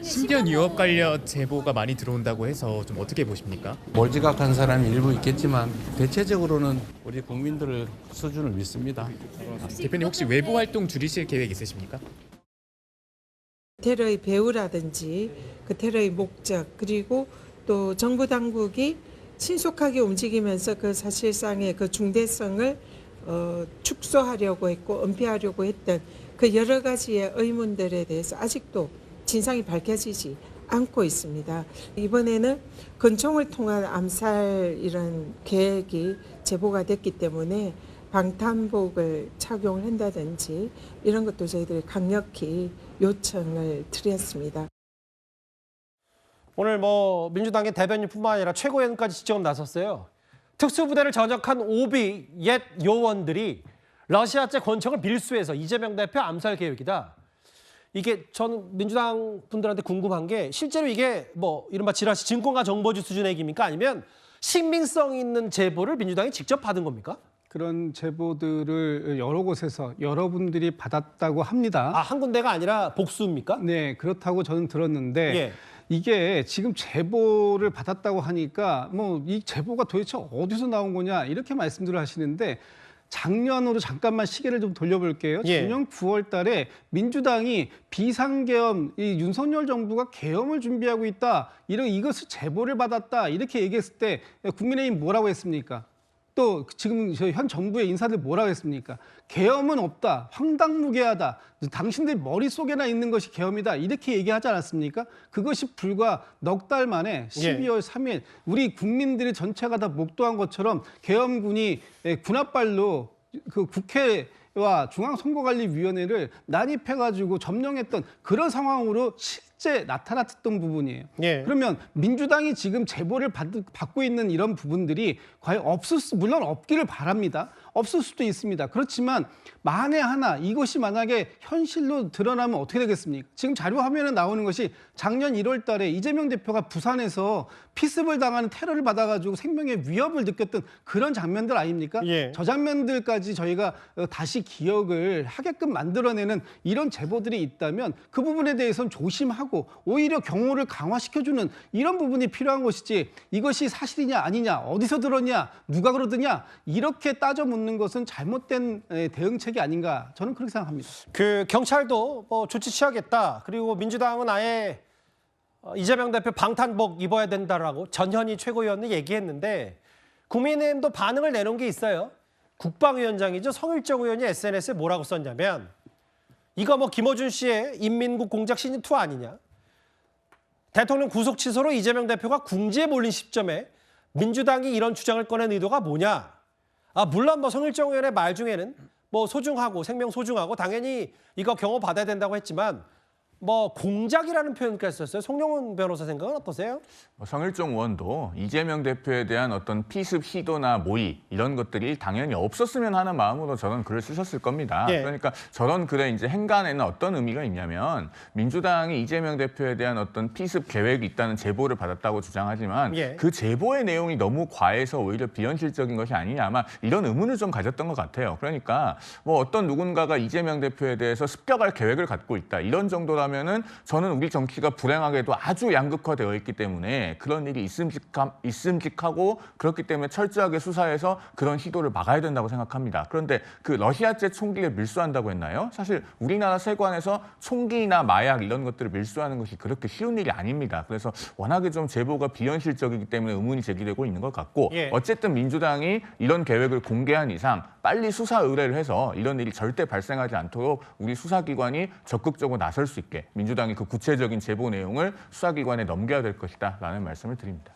신변 위협 관련 제보가 많이 들어온다고 해서 좀 어떻게 보십니까? 몰지각한 사람이 일부 있겠지만 대체적으로는 우리 국민들의 수준을 믿습니다. 대표님 혹시 외부 활동 줄이실 계획 있으십니까? 테러의 배후라든지 그 테러의 목적 그리고 또 정부 당국이 신속하게 움직이면서 그 사실상의 그 중대성을 축소하려고 했고 은폐하려고 했던 그 여러 가지의 의문들에 대해서 아직도 진상이 밝혀지지 않고 있습니다. 이번에는 권총을 통한 암살 이런 계획이 제보가 됐기 때문에 방탄복을 착용을 한다든지 이런 것도 저희들이 강력히 요청을 드렸습니다. 오늘 민주당의 대변인뿐만 아니라 최고위원까지 직접 나섰어요. 특수부대를 전역한 오비 옛 요원들이 러시아제 권총을 밀수해서 이재명 대표 암살 계획이다. 이게 전 민주당 분들한테 궁금한 게 실제로 이게 이른바 지라시 증권가 정보주 수준의 얘기입니까? 아니면 신빙성 있는 제보를 민주당이 직접 받은 겁니까? 그런 제보들을 여러 곳에서 여러분들이 받았다고 합니다. 아, 한 군데가 아니라 복수입니까? 네, 그렇다고 저는 들었는데 예. 이게 지금 제보를 받았다고 하니까 이 제보가 도대체 어디서 나온 거냐 이렇게 말씀들을 하시는데 작년으로 잠깐만 시계를 좀 돌려볼게요. 예. 작년 9월 달에 민주당이 비상계엄, 이 윤석열 정부가 계엄을 준비하고 있다. 이것을 제보를 받았다. 이렇게 얘기했을 때 국민의힘 뭐라고 했습니까? 또 지금 현 정부의 인사들 뭐라고 했습니까? 계엄은 없다. 황당무계하다. 당신들 머릿속에나 있는 것이 계엄이다. 이렇게 얘기하지 않았습니까? 그것이 불과 넉 달 만에 12월 3일 우리 국민들이 전체가 다 목도한 것처럼 계엄군이 군홧발로 그 국회와 중앙선거관리위원회를 난입해가지고 점령했던 그런 상황으로 실제 나타났던 부분이에요. 예. 그러면 민주당이 지금 제보를 받고 있는 이런 부분들이 과연 물론 없기를 바랍니다. 없을 수도 있습니다. 그렇지만 만에 하나 이것이 만약에 현실로 드러나면 어떻게 되겠습니까? 지금 자료 화면에 나오는 것이 작년 1월 달에 이재명 대표가 부산에서 피습을 당하는 테러를 받아가지고 생명의 위협을 느꼈던 그런 장면들 아닙니까? 예. 저 장면들까지 저희가 다시 기억을 하게끔 만들어내는 이런 제보들이 있다면 그 부분에 대해서는 조심하고 오히려 경호를 강화시켜주는 이런 부분이 필요한 것이지 이것이 사실이냐 아니냐 어디서 들었냐 누가 그러더냐 이렇게 따져 묻는 것은 잘못된 대응책이 아닌가 저는 그렇게 생각합니다. 그 경찰도 조치 취하겠다. 그리고 민주당은 아예 이재명 대표 방탄복 입어야 된다라고 전현희 최고위원이 얘기했는데 국민의힘도 반응을 내놓은 게 있어요. 국방위원장이죠. 성일정 의원이 SNS에 뭐라고 썼냐면 이거 김어준 씨의 인민국 공작 시즌2 아니냐. 대통령 구속 취소로 이재명 대표가 궁지에 몰린 시점에 민주당이 이런 주장을 꺼낸 의도가 뭐냐. 아, 물론 성일정 의원의 말 중에는 소중하고 생명 소중하고 당연히 이거 경호 받아야 된다고 했지만 공작이라는 표현까지 썼어요. 송영훈 변호사 생각은 어떠세요? 성일종 의원도 이재명 대표에 대한 어떤 피습 시도나 모의 이런 것들이 당연히 없었으면 하는 마음으로 저는 글을 쓰셨을 겁니다. 예. 그러니까 저런 글의 이제 행간에는 어떤 의미가 있냐면 민주당이 이재명 대표에 대한 어떤 피습 계획이 있다는 제보를 받았다고 주장하지만 예. 그 제보의 내용이 너무 과해서 오히려 비현실적인 것이 아니냐 아마 이런 의문을 좀 가졌던 것 같아요. 그러니까 어떤 누군가가 이재명 대표에 대해서 습격할 계획을 갖고 있다 이런 정도라면은 저는 우리 정치가 불행하게도 아주 양극화되어 있기 때문에 그런 일이 있음직하고 그렇기 때문에 철저하게 수사해서 그런 시도를 막아야 된다고 생각합니다. 그런데 그 러시아제 총기를 밀수한다고 했나요? 사실 우리나라 세관에서 총기나 마약 이런 것들을 밀수하는 것이 그렇게 쉬운 일이 아닙니다. 그래서 워낙에 좀 제보가 비현실적이기 때문에 의문이 제기되고 있는 것 같고 예. 어쨌든 민주당이 이런 계획을 공개한 이상 빨리 수사 의뢰를 해서 이런 일이 절대 발생하지 않도록 우리 수사기관이 적극적으로 나설 수 있게 민주당이 그 구체적인 제보 내용을 수사기관에 넘겨야 될 것이다라는 말씀을 드립니다.